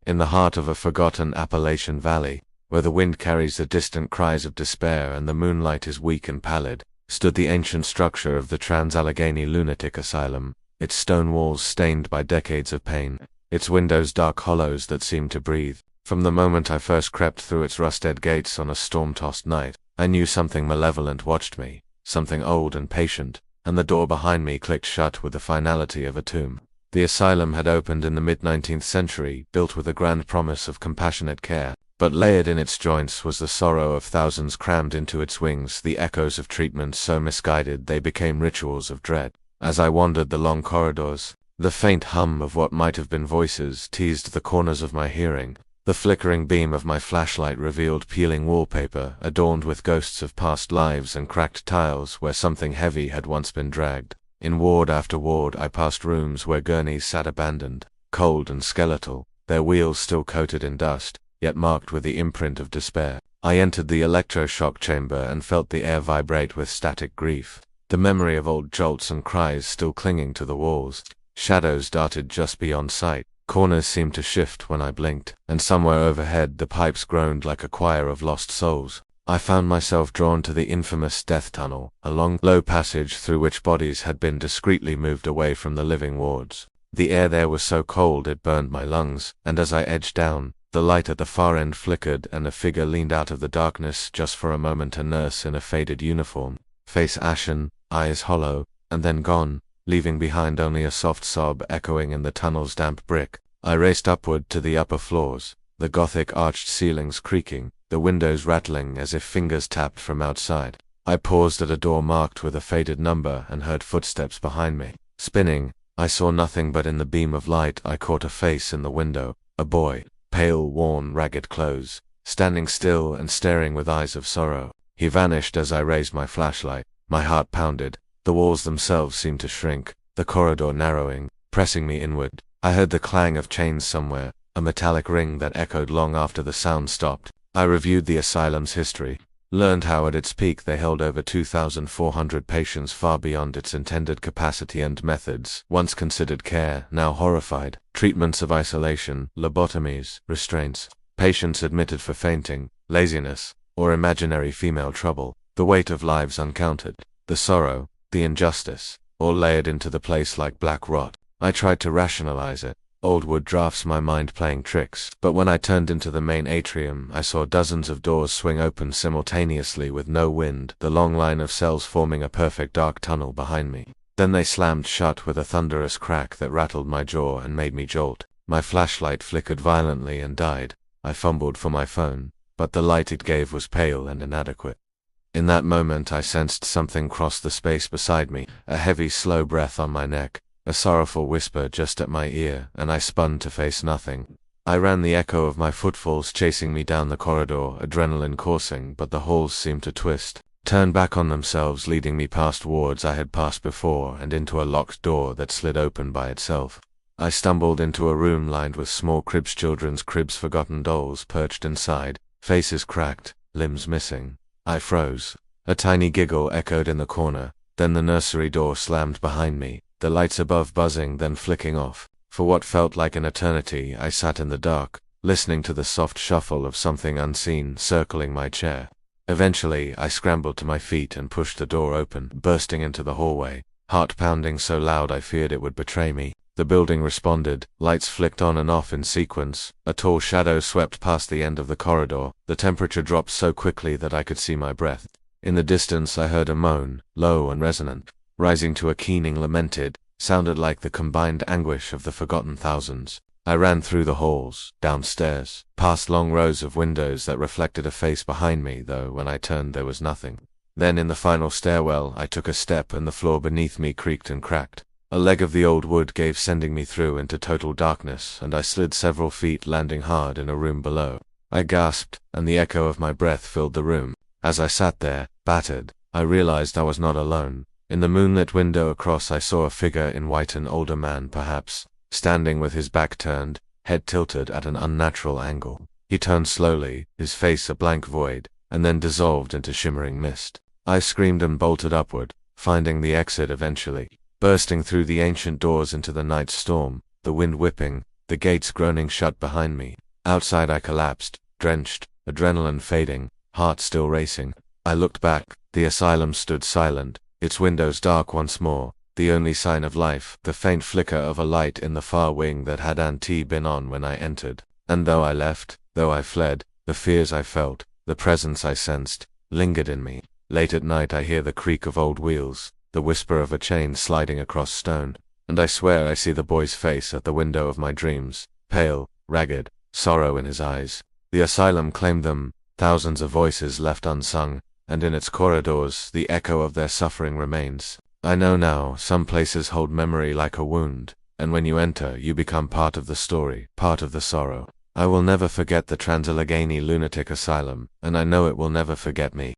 In the heart of a forgotten Appalachian valley, where the wind carries the distant cries of despair and the moonlight is weak and pallid, stood the ancient structure of the Trans Allegheny Lunatic Asylum, its stone walls stained by decades of pain, its windows dark hollows that seemed to breathe. From the moment I first crept through its rusted gates on a storm-tossed night, I knew something malevolent watched me, something old and patient, and the door behind me clicked shut with the finality of a tomb. The asylum had opened in the mid-19th century, built with a grand promise of compassionate care, but layered in its joints was the sorrow of thousands crammed into its wings, the echoes of treatments so misguided they became rituals of dread. As I wandered the long corridors, the faint hum of what might have been voices teased the corners of my hearing. The flickering beam of my flashlight revealed peeling wallpaper, adorned with ghosts of past lives and cracked tiles where something heavy had once been dragged. In ward after ward I passed rooms where gurneys sat abandoned, cold and skeletal, their wheels still coated in dust, yet marked with the imprint of despair. I entered the electroshock chamber and felt the air vibrate with static grief, the memory of old jolts and cries still clinging to the walls. Shadows darted just beyond sight. Corners seemed to shift when I blinked, and somewhere overhead the pipes groaned like a choir of lost souls. I found myself drawn to the infamous death tunnel, a long, low passage through which bodies had been discreetly moved away from the living wards. The air there was so cold it burned my lungs, and as I edged down, the light at the far end flickered and a figure leaned out of the darkness just for a moment, a nurse in a faded uniform, face ashen, eyes hollow, and then gone, leaving behind only a soft sob echoing in the tunnel's damp brick. I raced upward to the upper floors, the Gothic arched ceilings creaking, the windows rattling as if fingers tapped from outside. I paused at a door marked with a faded number and heard footsteps behind me. Spinning, I saw nothing, but in the beam of light I caught a face in the window, a boy, pale, worn, ragged clothes, standing still and staring with eyes of sorrow. He vanished as I raised my flashlight. My heart pounded. The walls themselves seemed to shrink, the corridor narrowing, pressing me inward. I heard the clang of chains somewhere, a metallic ring that echoed long after the sound stopped. I reviewed the asylum's history, learned how at its peak they held over 2,400 patients, far beyond its intended capacity, and methods, once considered care, now horrified. Treatments of isolation, lobotomies, restraints, patients admitted for fainting, laziness, or imaginary female trouble, the weight of lives uncounted, the sorrow, the injustice, all layered into the place like black rot. I tried to rationalize it, old wood drafts, my mind playing tricks, but when I turned into the main atrium I saw dozens of doors swing open simultaneously with no wind, the long line of cells forming a perfect dark tunnel behind me. Then they slammed shut with a thunderous crack that rattled my jaw and made me jolt. My flashlight flickered violently and died. I fumbled for my phone, but the light it gave was pale and inadequate. In that moment I sensed something cross the space beside me, a heavy, slow breath on my neck, a sorrowful whisper just at my ear, and I spun to face nothing. I ran the echo of my footfalls chasing me down the corridor, adrenaline coursing, but the halls seemed to twist, turn back on themselves, leading me past wards I had passed before and into a locked door that slid open by itself. I stumbled into a room lined with small cribs, children's cribs, forgotten dolls perched inside, faces cracked, limbs missing. I froze. A tiny giggle echoed in the corner, then the nursery door slammed behind me, the lights above buzzing then flicking off. For what felt like an eternity I sat in the dark, listening to the soft shuffle of something unseen circling my chair. Eventually I scrambled to my feet and pushed the door open, bursting into the hallway, heart pounding so loud I feared it would betray me. The building responded, lights flicked on and off in sequence, a tall shadow swept past the end of the corridor, the temperature dropped so quickly that I could see my breath. In the distance I heard a moan, low and resonant, rising to a keening lamented, sounded like the combined anguish of the forgotten thousands. I ran through the halls, downstairs, past long rows of windows that reflected a face behind me, though when I turned there was nothing. Then in the final stairwell I took a step and the floor beneath me creaked and cracked. A leg of the old wood gave, sending me through into total darkness, and I slid several feet, landing hard in a room below. I gasped, and the echo of my breath filled the room. As I sat there, battered, I realized I was not alone. In the moonlit window across I saw a figure in white, an older man perhaps, standing with his back turned, head tilted at an unnatural angle. He turned slowly, his face a blank void, and then dissolved into shimmering mist. I screamed and bolted upward, finding the exit eventually. Bursting through the ancient doors into the night storm, the wind whipping, the gates groaning shut behind me. Outside I collapsed, drenched, adrenaline fading, heart still racing. I looked back. The asylum stood silent, its windows dark once more, the only sign of life, the faint flicker of a light in the far wing that hadn't been on when I entered. And though I left, though I fled, the fears I felt, the presence I sensed, lingered in me. Late at night I hear the creak of old wheels, the whisper of a chain sliding across stone, and I swear I see the boy's face at the window of my dreams, pale, ragged, sorrow in his eyes. The asylum claimed them, thousands of voices left unsung, and in its corridors the echo of their suffering remains. I know now, some places hold memory like a wound, and when you enter, you become part of the story, part of the sorrow. I will never forget the Trans Allegheny Lunatic Asylum, and I know it will never forget me.